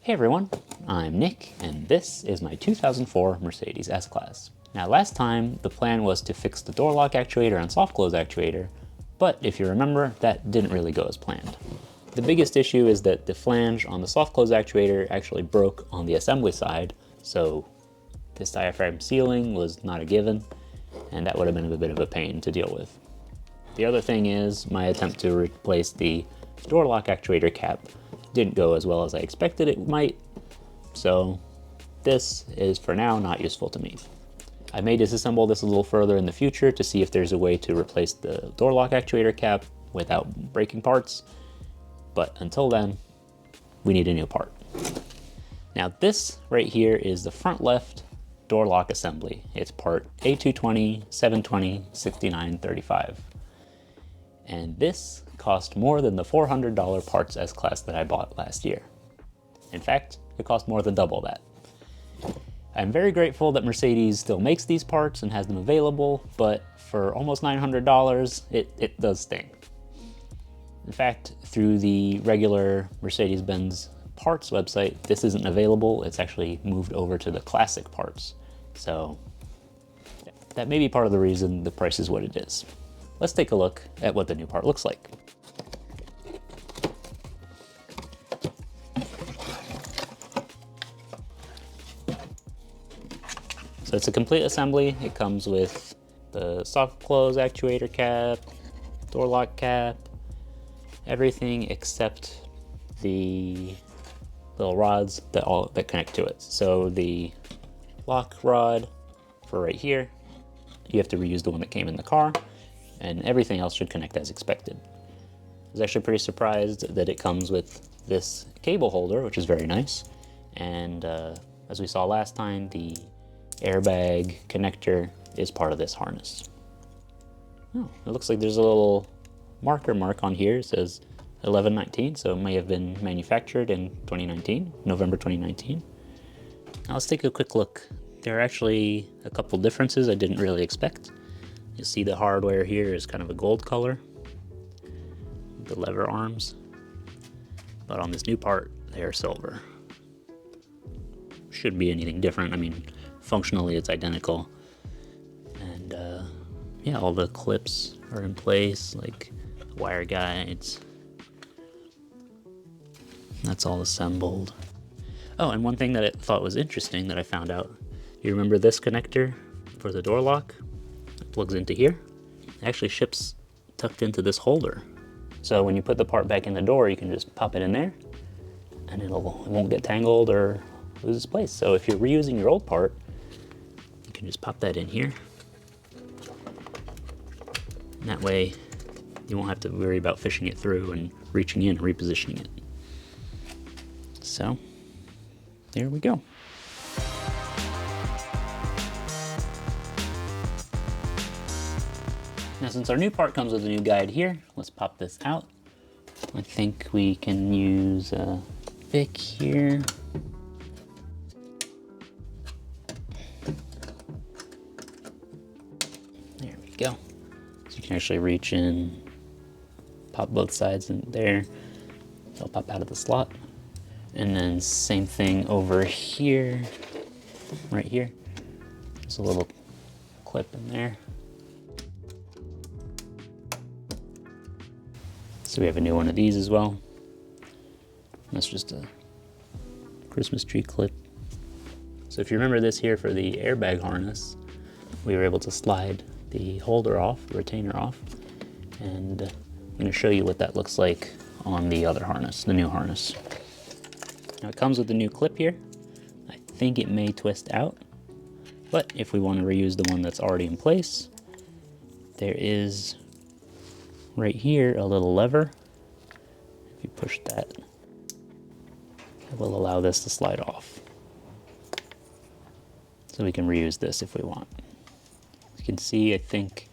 Hey everyone, I'm Nick, and this is my 2004 Mercedes S-Class. Now last time, the plan was to fix the door lock actuator and soft close actuator, but if you remember, that didn't really go as planned. The biggest issue is that the flange on the soft close actuator actually broke on the assembly side, so this diaphragm sealing was not a given, and that would have been a bit of a pain to deal with. The other thing is, my attempt to replace the door lock actuator cap didn't go as well as I expected it might, so this is for now not useful to me. I may disassemble this a little further in the future to see if there's a way to replace the door lock actuator cap without breaking parts, but until then, we need a new part. Now this right here is the front left door lock assembly. It's part A220, 720, 6935. And this cost more than the $400 parts S-Class that I bought last year. In fact, it cost more than double that. I'm very grateful that Mercedes still makes these parts and has them available, but for almost $900, it does sting. In fact, through the regular Mercedes-Benz parts website, this isn't available. It's actually moved over to the classic parts. So that may be part of the reason the price is what it is. Let's take a look at what the new part looks like. So it's a complete assembly. It comes with the soft close actuator cap, door lock cap, everything except the little rods that connect to it. So the lock rod for right here, you have to reuse the one that came in the car, and everything else should connect as expected. I was actually pretty surprised that it comes with this cable holder, which is very nice. And as we saw last time, the airbag connector is part of this harness. Oh, it looks like there's a little marker mark on here. It says 11/19, so it may have been manufactured in 2019, November 2019. Now let's take a quick look. There are actually a couple differences I didn't really expect. You see the hardware here is kind of a gold color, the lever arms, but on this new part, they are silver. Shouldn't be anything different. I mean, functionally it's identical. And yeah, all the clips are in place, like wire guides. That's all assembled. Oh, and one thing that I thought was interesting that I found out, you remember this connector for the door lock? It plugs into here. It actually ships tucked into this holder. So when you put the part back in the door, you can just pop it in there and it won't get tangled or lose its place. So if you're reusing your old part, you can just pop that in here. And that way you won't have to worry about fishing it through and reaching in and repositioning it. So there we go. Now since our new part comes with a new guide here, let's pop this out. I think we can use a Bic here. There we go. So you can actually reach in, pop both sides in there. They'll pop out of the slot. And then same thing over here, right here. There's a little clip in there. So we have a new one of these as well. That's just a Christmas tree clip. So if you remember this here for the airbag harness, we were able to slide the holder off, the retainer off, and I'm going to show you what that looks like on the other harness, the new harness. Now it comes with a new clip here. I think it may twist out, but if we want to reuse the one that's already in place, there is right here a little lever. If you push that, it will allow this to slide off. So we can reuse this if we want. As you can see, I think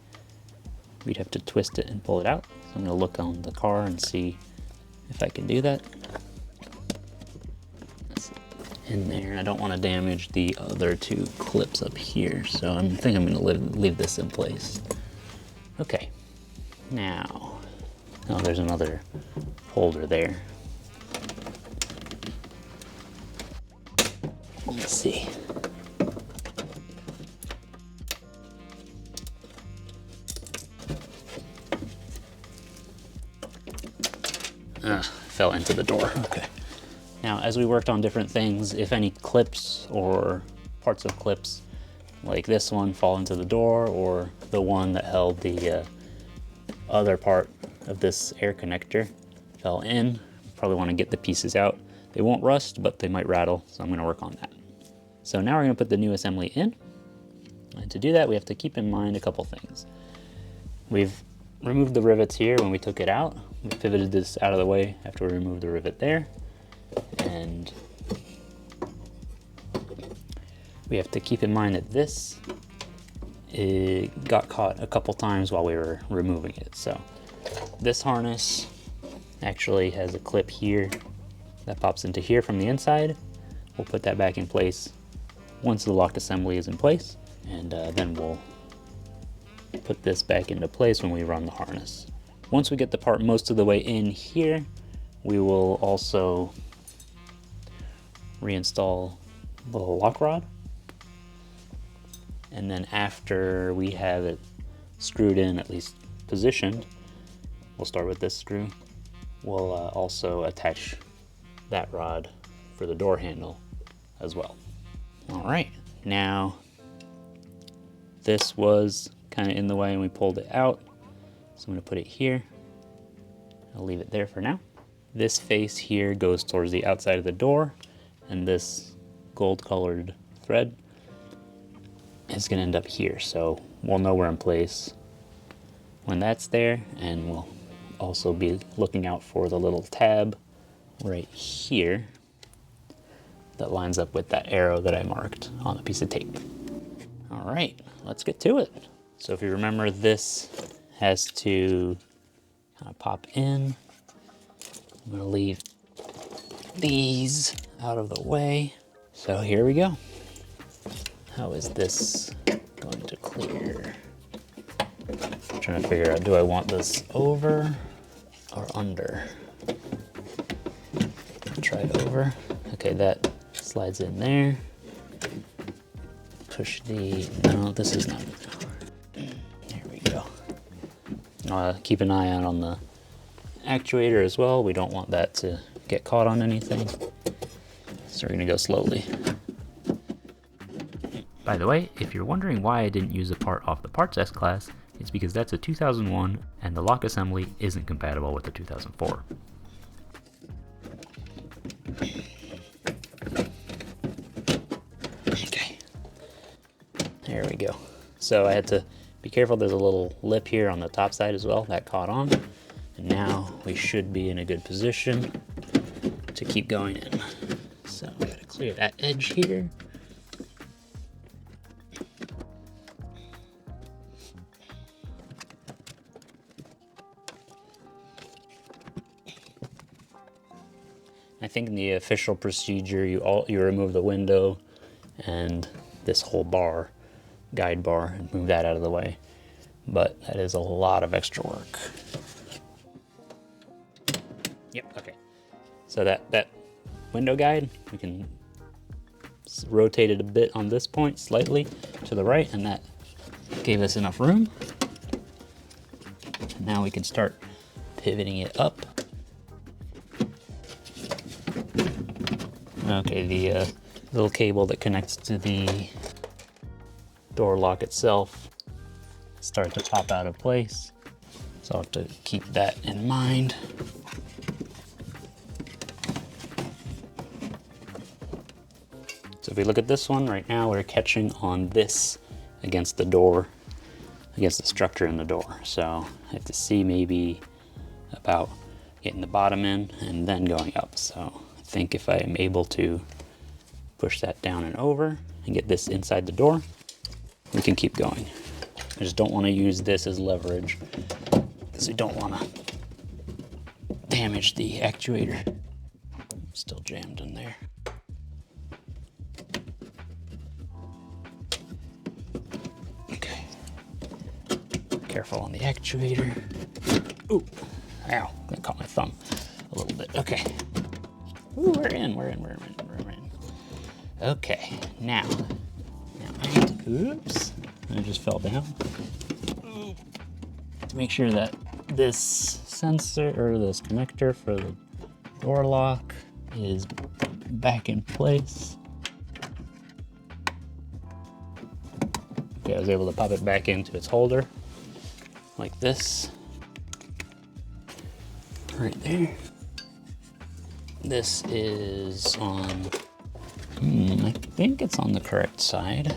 we'd have to twist it and pull it out. So I'm going to look on the car and see if I can do that. That's in there. I don't want to damage the other two clips up here, so I think I'm going to leave this in place. Okay. Now, oh, there's another holder there. Let's see. Fell into the door. Okay. Now, as we worked on different things, if any clips or parts of clips like this one fall into the door, or the one that held the other part of this air connector fell in, probably want to get the pieces out. They won't rust, but they might rattle, so I'm going to work on that. So now we're going to put the new assembly in. And to do that, we have to keep in mind a couple things. We've removed the rivets here when we took it out. We pivoted this out of the way after we removed the rivet there. And we have to keep in mind that this got caught a couple times while we were removing it. So this harness actually has a clip here that pops into here from the inside. We'll put that back in place once the lock assembly is in place, and then we'll put this back into place when we run the harness. Once we get the part most of the way in here, we will also reinstall the lock rod. And then after we have it screwed in, at least positioned, we'll start with this screw. We'll also attach that rod for the door handle as well. All right, now this was kind of in the way and we pulled it out. So I'm gonna put it here. I'll leave it there for now. This face here goes towards the outside of the door, and this gold colored thread is gonna end up here. So we'll know we're in place when that's there, and we'll also be looking out for the little tab right here that lines up with that arrow that I marked on a piece of tape. All right, let's get to it. So if you remember, this has to kind of pop in. I'm gonna leave these out of the way. So here we go. How is this going to clear? I'm trying to figure out, do I want this over or under? Try it over. Okay, that slides in there. Push the, no, this is not. There we go. Keep an eye out on the actuator as well. We don't want that to get caught on anything. So we're gonna go slowly. By the way, if you're wondering why I didn't use a part off the Parts S-Class, it's because that's a 2001 and the lock assembly isn't compatible with the 2004. Okay, there we go. So I had to be careful, there's a little lip here on the top side as well that caught on. And now we should be in a good position to keep going in. So we gotta clear that edge here. I think in the official procedure, you remove the window and this whole bar, guide bar, and move that out of the way. But that is a lot of extra work. Yep, okay. So that window guide, we can rotate it a bit on this point, slightly to the right, and that gave us enough room. And now we can start pivoting it up. Okay, the little cable that connects to the door lock itself start to pop out of place. So I'll have to keep that in mind. So if we look at this one right now, we're catching on this against the door, against the structure in the door. So I have to see maybe about getting the bottom in and then going up. So I think if I am able to push that down and over and get this inside the door, we can keep going. I just don't want to use this as leverage because we don't want to damage the actuator. Still jammed in there. Okay. Careful on the actuator. Ooh, ow, that caught my thumb a little bit. Okay. Ooh, we're in. Okay, now I need to, oops, I just fell down. To make sure that this sensor or this connector for the door lock is back in place. Okay, I was able to pop it back into its holder like this. Right there. This is on, I think it's on the correct side.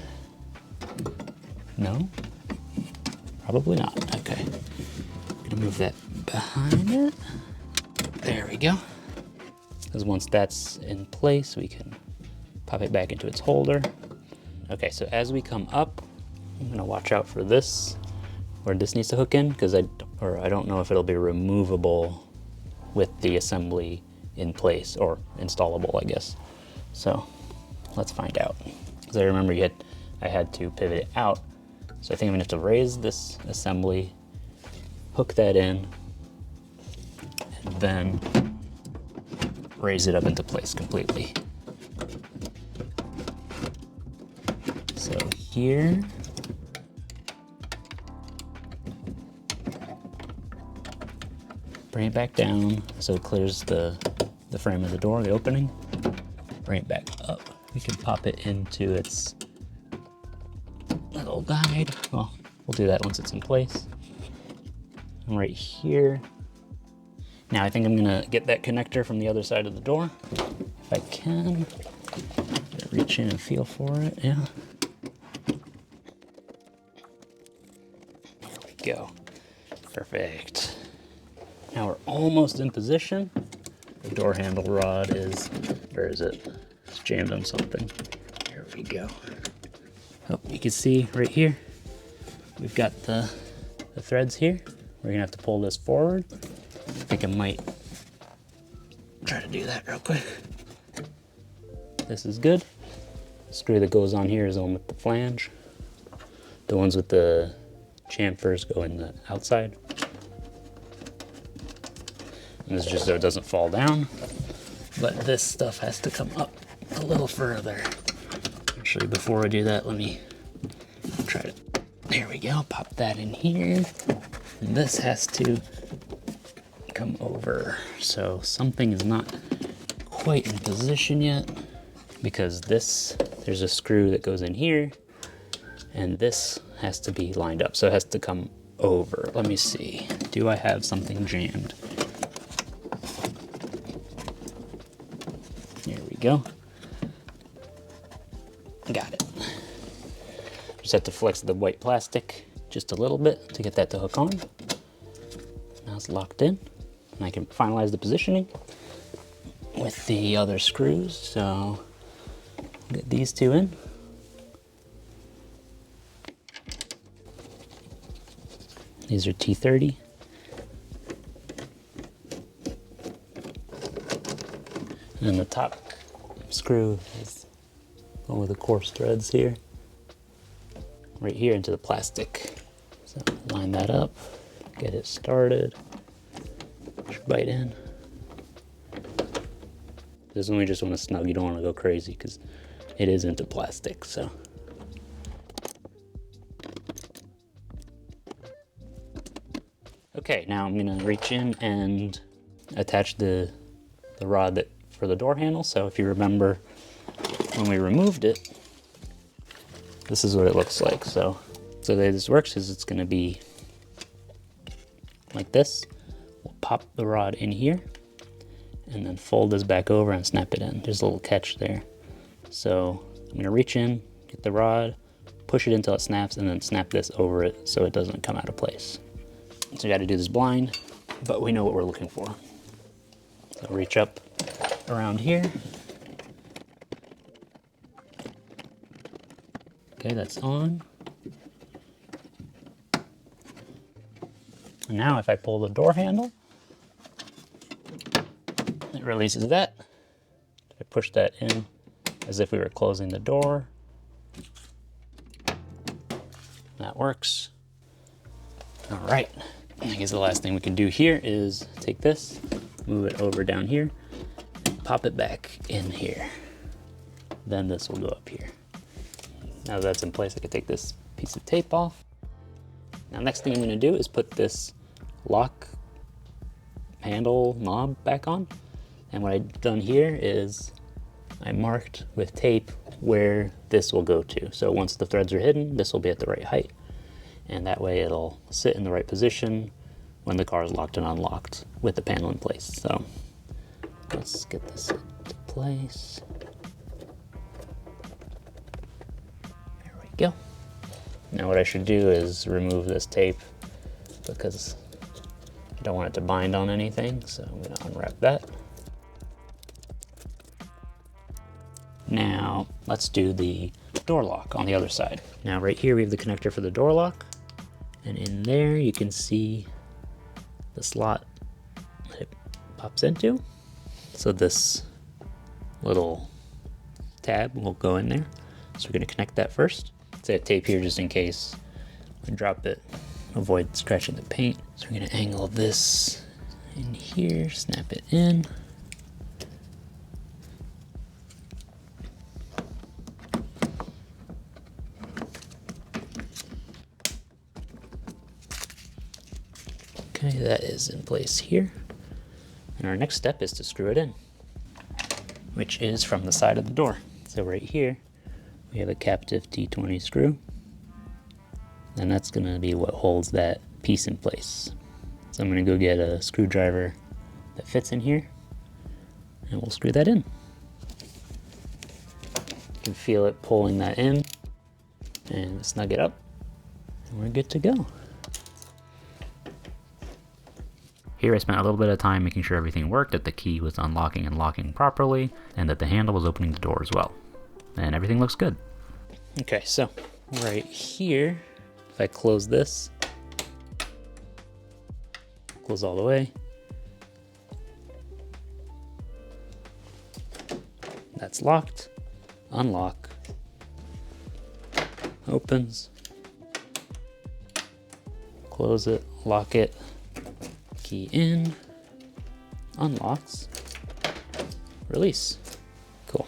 No? Probably not. Okay. I'm gonna move that behind it. There we go. Because once that's in place, we can pop it back into its holder. Okay, so as we come up, I'm gonna watch out for this, where this needs to hook in, because I don't know if it'll be removable with the assembly in place, or installable, I guess. So let's find out. Because I remember I had to pivot it out. So I think I'm gonna have to raise this assembly, hook that in, and then raise it up into place completely. So here, bring it back down so it clears the frame of the door, the opening. Bring it back up. We can pop it into its little guide. Well, we'll do that once it's in place. And right here. Now I think I'm gonna get that connector from the other side of the door. If I can. Reach in and feel for it, yeah. There we go. Perfect. Now we're almost in position. The door handle rod is, where is it? It's jammed on something. There we go. Oh, you can see right here, we've got the threads here. We're gonna have to pull this forward. I think I might try to do that real quick. This is good. The screw that goes on here is on with the flange. The ones with the chamfers go in the outside. And this is just so it doesn't fall down. But this stuff has to come up a little further. Actually, before I do that, let me try to, there we go, pop that in here. And this has to come over. So something is not quite in position yet, because there's a screw that goes in here, and this has to be lined up. So it has to come over. Let me see, do I have something jammed? There we go. Got it. Just have to flex the white plastic just a little bit to get that to hook on. Now it's locked in, and I can finalize the positioning with the other screws. So get these two in. These are T30. And then the top screw is one with the coarse threads here. Right here into the plastic. So line that up, get it started. Push right in. This is when we just want to snug, you don't want to go crazy because it is into plastic, so. Okay, now I'm gonna reach in and attach the rod for the door handle. So if you remember when we removed it, this is what it looks like. So the way this works is it's gonna be like this. We'll pop the rod in here and then fold this back over and snap it in. There's a little catch there. So I'm gonna reach in, get the rod, push it until it snaps, and then snap this over it so it doesn't come out of place. So you gotta do this blind, but we know what we're looking for. So reach up around here. Okay, that's on. And now if I pull the door handle, it releases that. I push that in as if we were closing the door. That works. All right, I guess the last thing we can do here is take this, move it over down here, pop it back in here. then this will go up here. Now that that's in place, I can take this piece of tape off. Now next thing I'm gonna do is put this lock handle knob back on. And what I've done here is I marked with tape where this will go to. So once the threads are hidden, this will be at the right height. And that way it'll sit in the right position when the car is locked and unlocked with the panel in place. So let's get this into place. There we go. Now what I should do is remove this tape because I don't want it to bind on anything. So I'm gonna unwrap that. Now let's do the door lock on the other side. Now right here we have the connector for the door lock, and in there you can see the slot that it pops into. So this little tab will go in there. So we're gonna connect that first. So I have tape here just in case I drop it, avoid scratching the paint. So we're gonna angle this in here, snap it in. Okay, that is in place here. And our next step is to screw it in, which is from the side of the door. So right here, we have a captive T20 screw, and that's gonna be what holds that piece in place. So I'm gonna go get a screwdriver that fits in here, and we'll screw that in. You can feel it pulling that in, and snug it up, and we're good to go. Here I spent a little bit of time making sure everything worked, that the key was unlocking and locking properly, and that the handle was opening the door as well. And everything looks good. Okay, so right here, if I close this, close all the way, that's locked, unlock, opens, close it, lock it, key in, unlocks, release. Cool.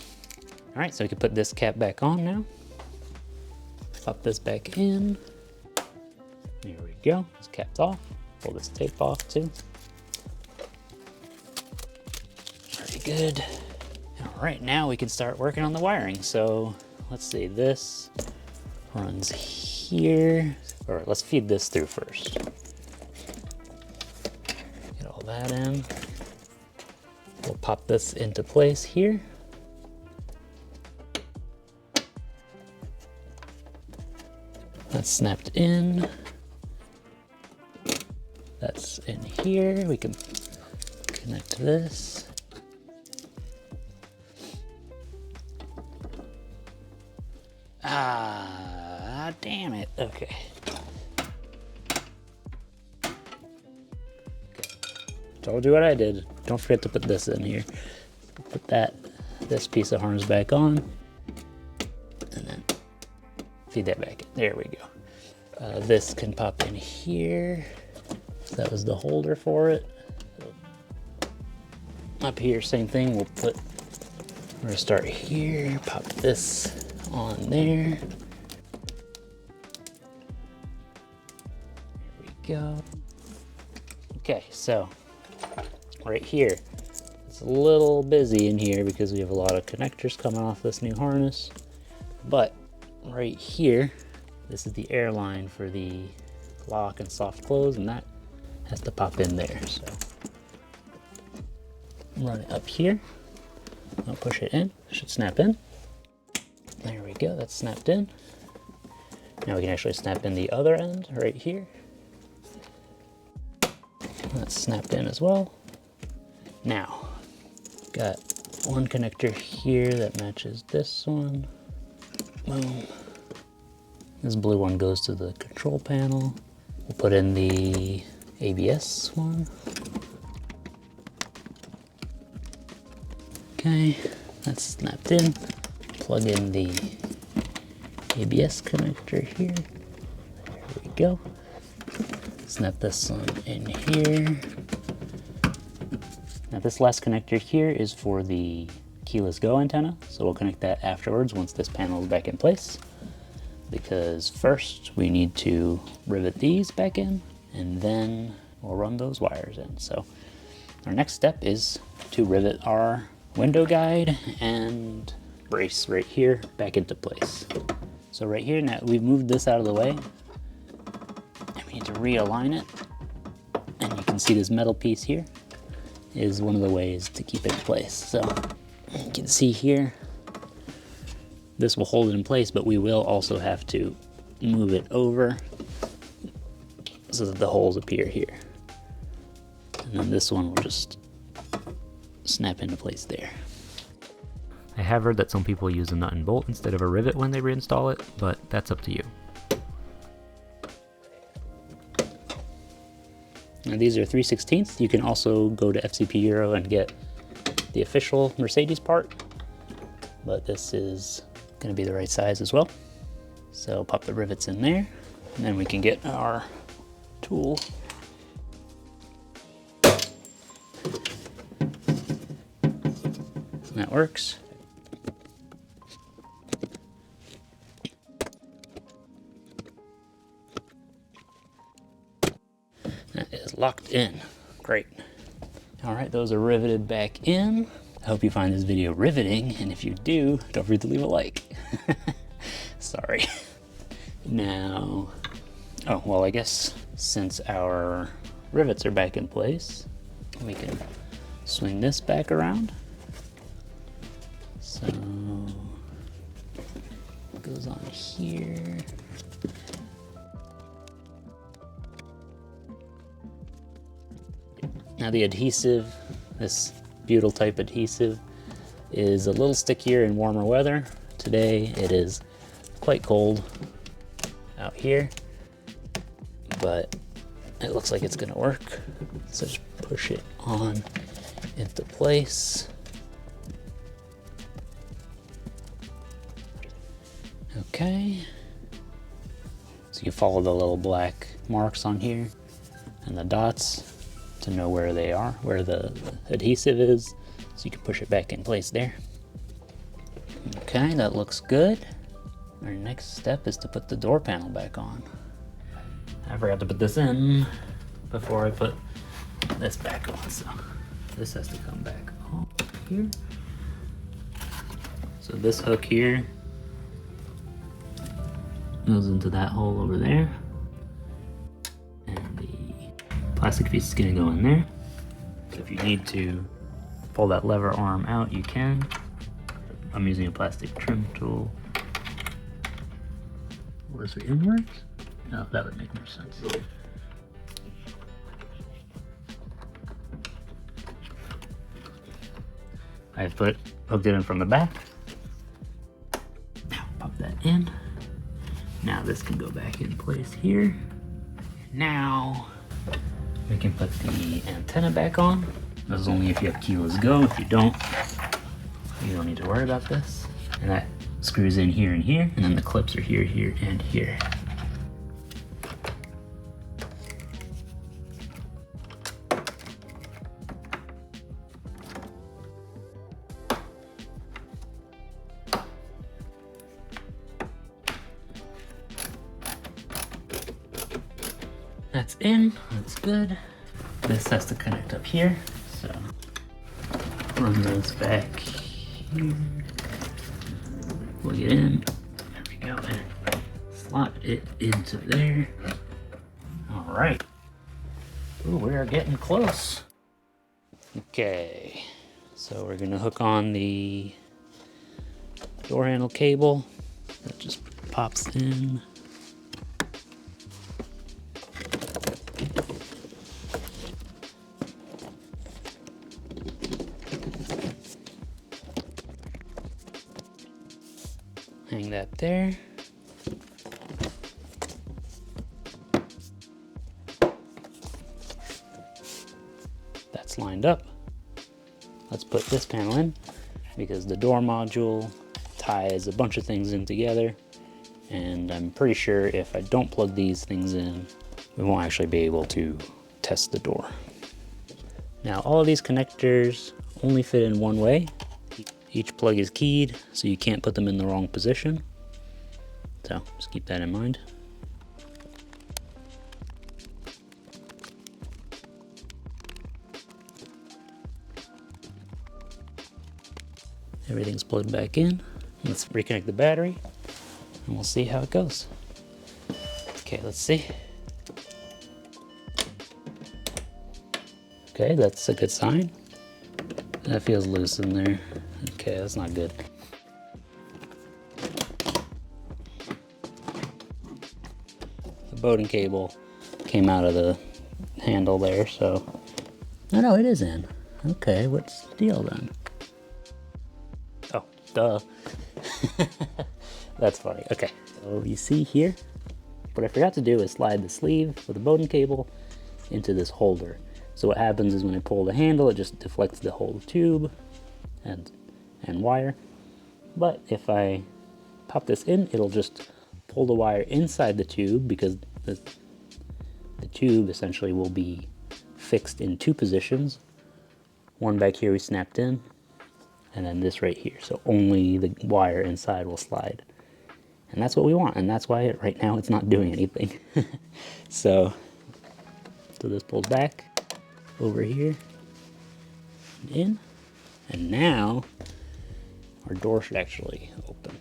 All right, so we can put this cap back on now. Pop this back in. There we go, it's capped off. Pull this tape off too. Very good. All right, now we can start working on the wiring. So let's see, this runs here, or let's feed this through first. That in. We'll pop this into place here. That's snapped in. That's in here. We can connect this. Ah, damn it. Okay. Told you what I did. Don't forget to put this in here. Put this piece of harness back on, and then feed that back in. There we go. This can pop in here. That was the holder for it. Up here, same thing. We're gonna start here. Pop this on there. There we go. Okay, so right here, it's a little busy in here because we have a lot of connectors coming off this new harness. But right here, this is the air line for the lock and soft close, and that has to pop in there. So run it up here. I'll push it in. It should snap in. There we go. That's snapped in. Now we can actually snap in the other end right here. That's snapped in as well. Now, got one connector here that matches this one. Boom. This blue one goes to the control panel. We'll put in the ABS one. Okay, that's snapped in. Plug in the ABS connector here. There we go. Snap this one in here. Now this last connector here is for the keyless go antenna, so we'll connect that afterwards once this panel is back in place. Because first we need to rivet these back in, and then we'll run those wires in. So our next step is to rivet our window guide and brace right here back into place. So right here, now we've moved this out of the way, and we need to realign it. And you can see this metal piece here is one of the ways to keep it in place. So you can see here, this will hold it in place, but we will also have to move it over so that the holes appear here. And then this one will just snap into place there. I have heard that some people use a nut and bolt instead of a rivet when they reinstall it, but that's up to you. Now these are 3/16. You can also go to FCP Euro and get the official Mercedes part, but this is going to be the right size as well. So pop the rivets in there, and then we can get our tool. And that works. That is locked in. Great. All right, those are riveted back in. I hope you find this video riveting, and if you do, don't forget to leave a like. Sorry. Now, oh, well, I guess since our rivets are back in place, we can swing this back around. So, it goes on here. Now the adhesive, this butyl type adhesive, is a little stickier in warmer weather. Today it is quite cold out here, but it looks like it's gonna work. So just push it on into place. Okay. So you follow the little black marks on here and the dots to know where they are, where the adhesive is, so you can push it back in place there. Okay, that looks good. Our next step is to put the door panel back on. I forgot to put this in before I put this back on, so this has to come back on here. So this hook here goes into that hole over there, and the plastic piece is gonna go in there. So if you need to pull that lever arm out, you can. I'm using a plastic trim tool. Was it inwards? No, that would make more sense. I've hooked it in from the back. Now pop that in. Now this can go back in place here. Now we can put the antenna back on. This is only if you have keyless go. If you don't need to worry about this. And that screws in here and here, and then the clips are here, here, and here. That's in, that's good. This has to connect up here, so run those back here. Plug it in, there we go, and slot it into there. All right, ooh, we are getting close. Okay, so we're gonna hook on the door handle cable. That just pops in. Hang that there. That's lined up. Let's put this panel in, because the door module ties a bunch of things in together, and I'm pretty sure if I don't plug these things in, we won't actually be able to test the door. Now all of these connectors only fit in one way. Each plug is keyed, so you can't put them in the wrong position. So just keep that in mind. Everything's plugged back in. Let's reconnect the battery and we'll see how it goes. Okay, let's see. Okay, that's a good sign. That feels loose in there. Okay, that's not good. The Bowden cable came out of the handle there, so... Oh no, it is in. Okay, what's the deal then? Oh, duh. That's funny. Okay, so you see here, what I forgot to do is slide the sleeve with the Bowden cable into this holder. So what happens is when I pull the handle, it just deflects the whole tube and wire. But if I pop this in, it'll just pull the wire inside the tube, because the tube essentially will be fixed in two positions. One back here we snapped in, and then this right here. So only the wire inside will slide. And that's what we want, and that's why right now it's not doing anything. So this pulls back over here and in, and now our door should actually open.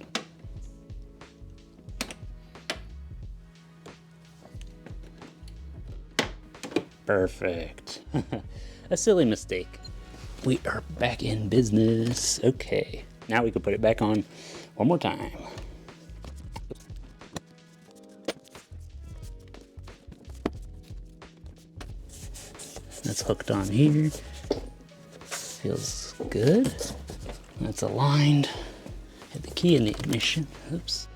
Perfect. A silly mistake. We are back in business. Okay, now we can put it back on one more time. That's hooked on here. Feels good. That's aligned. Hit the key in the ignition. Oops.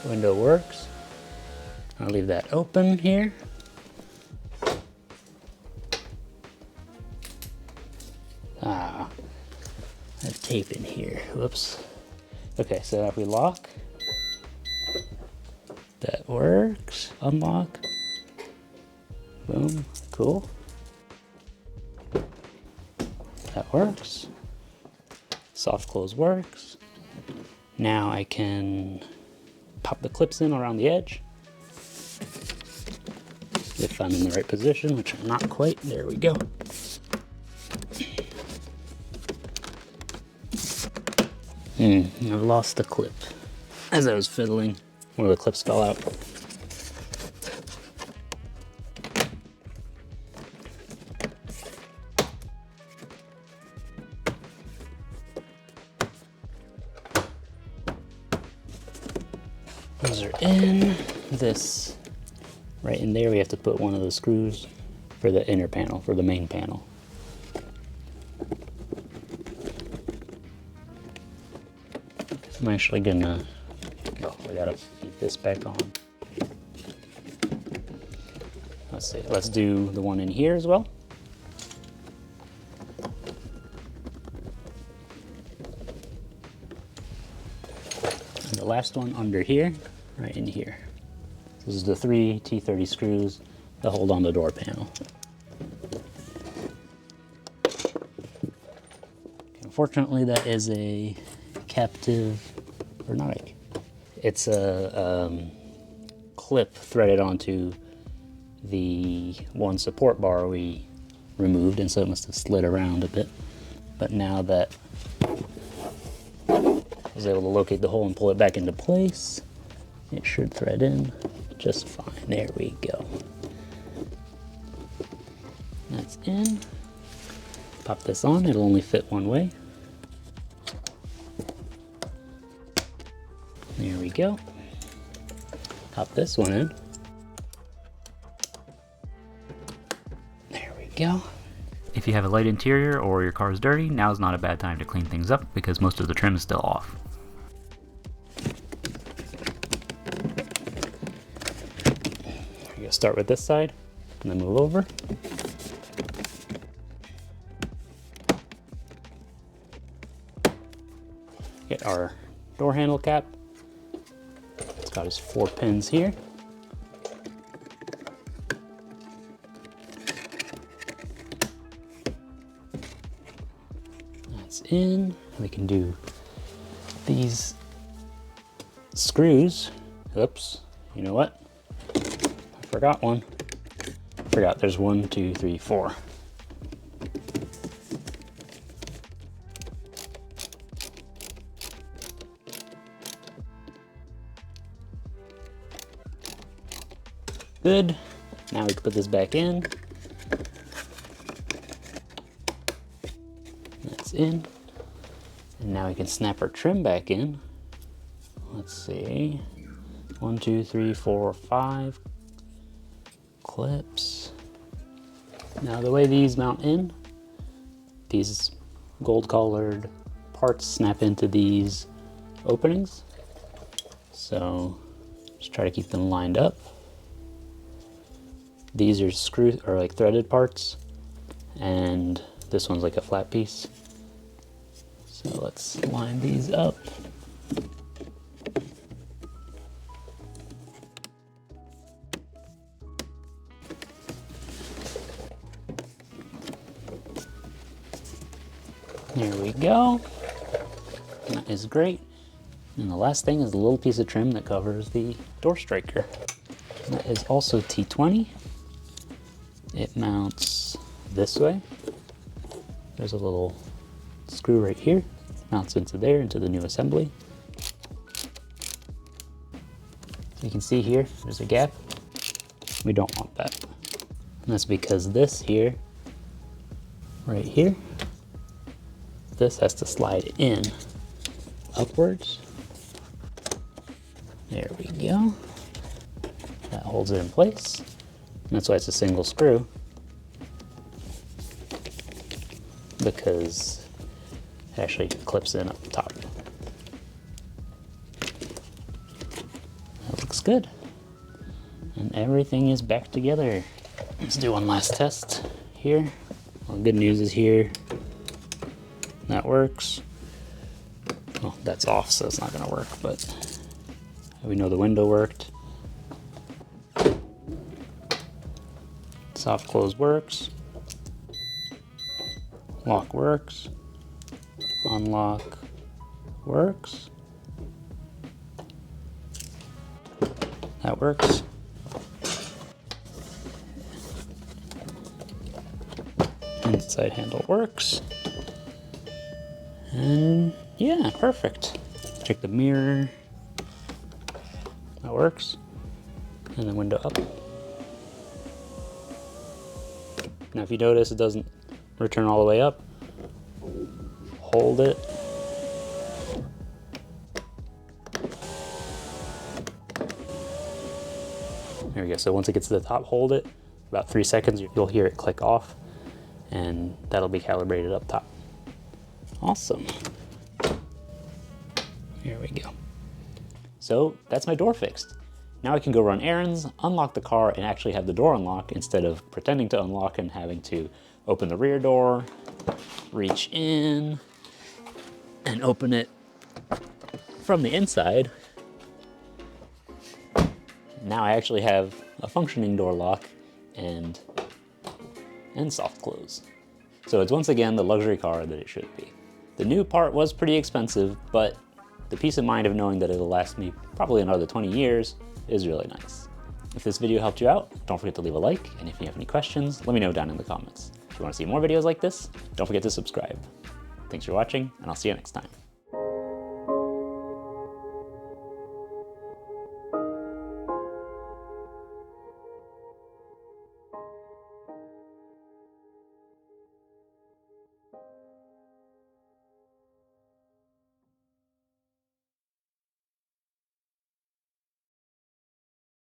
Window works. I'll leave that open here. Ah, I have tape in here. Whoops. Okay, so if we lock, that works. Unlock. Boom. Cool. That works. Soft close works. Now I can pop the clips in around the edge. If I'm in the right position, which I'm not quite. There we go. I've lost the clip. As I was fiddling, one of the clips fell out. Those are in. This, right in there, we have to put one of the screws for the inner panel, for the main panel. I'm actually gonna, oh, we gotta keep this back on. Let's see, let's do the one in here as well. And the last one under here, right in here. This is the 3 T30 screws that hold on the door panel. Unfortunately, that is a captive, or not a, it's a clip threaded onto the one support bar we removed, and so it must have slid around a bit. But now that I was able to locate the hole and pull it back into place, it should thread in just fine. There we go. That's in. Pop this on, it'll only fit one way. There we go. Pop this one in. There we go. If you have a light interior or your car is dirty, now is not a bad time to clean things up because most of the trim is still off. You're gonna start with this side and then move over. Get our door handle cap. It's got his 4 pins here. That's in. We can do these screws. Oops, you know what? I forgot one. Forgot there's 1, 2, 3, 4. Good. Now we can put this back in. That's in. And now we can snap our trim back in. Let's see. 1, 2, 3, 4, 5 clips. Now the way these mount in, these gold colored parts snap into these openings. So just try to keep them lined up. These are screw or like threaded parts, and this one's like a flat piece. So let's line these up. There we go. That is great. And the last thing is the little piece of trim that covers the door striker. That is also T20. It mounts this way. There's a little screw right here. Mounts into there, into the new assembly. So you can see here, there's a gap. We don't want that. And that's because this here, right here, this has to slide in upwards. There we go. That holds it in place. And that's why it's a single screw, because it actually clips in up top. That looks good. And everything is back together. Let's do one last test here. Well, the good news is here, that works. Well, that's off, so it's not gonna work, but we know the window worked. Soft close works. Lock works. Unlock works. That works. Inside handle works. And yeah, perfect. Check the mirror. That works. And the window up. Now if you notice it doesn't return all the way up, hold it. There we go. So once it gets to the top, hold it. About 3 seconds, you'll hear it click off, and that'll be calibrated up top. Awesome. Here we go. So that's my door fixed. Now I can go run errands, unlock the car, and actually have the door unlock instead of pretending to unlock and having to open the rear door, reach in, and open it from the inside. Now I actually have a functioning door lock and soft close. So it's once again the luxury car that it should be. The new part was pretty expensive, but the peace of mind of knowing that it'll last me probably another 20 years is really nice. If this video helped you out, don't forget to leave a like, and if you have any questions, let me know down in the comments. If you want to see more videos like this, don't forget to subscribe. Thanks for watching, and I'll see you next time.